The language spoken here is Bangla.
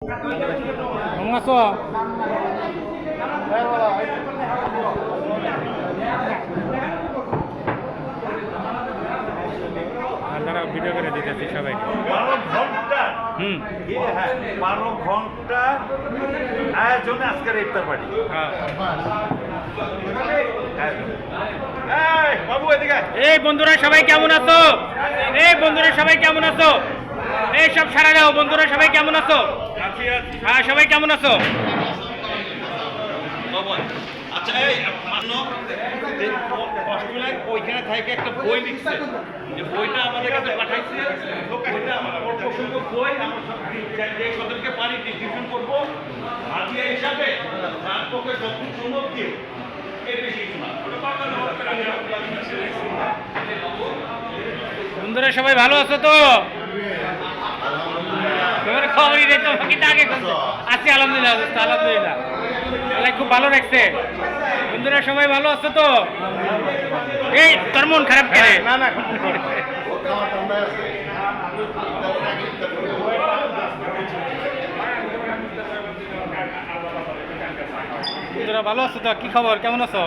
কেমন আছো? তারা ভিডিও করে দিতেছি সবাই। 12 ঘন্টা হুম, 12 ঘন্টা আয়োজনে আজকের ইফতার পার্টি। হ্যাঁ। বাবু এদিকে এই বন্ধুরা সবাই কেমন আছো? এই বন্ধুরা সবাই কেমন আছো? এই সব সারা দাও বন্ধুরা সবাই কেমন আছো? হ্যাঁ সবাই কেমন আছো? আচ্ছা এই অস্ট্রেলিয়ায় ওইখানে থেকে একটা বই লিখছে, যে বইটা আমাদের কাছে পাঠাইছে। বইটা আমার অল্প সংখ্যক বই, আমরা সব যে সদরকে পারি ডিস্ট্রিবিউশন করবো হাতিয়া হিসাবে। তার পক্ষে যতটুকু সম্ভব দিয়ে এর বেশি কিছু না। বন্ধুরা সবাই ভালো আছো তো? তোমার খবরই নেই, তোমাকে তো আগে আছি। আলহামদুলিল্লাহ আলহামদুলিল্লাহ, আল্লাহ খুব ভালো রাখছে। বন্ধুরা সবাই ভালো আছো তো? এই তোর মন খারাপ করে না না। বন্ধুরা ভালো আছো তো? কি খবর, কেমন আছো?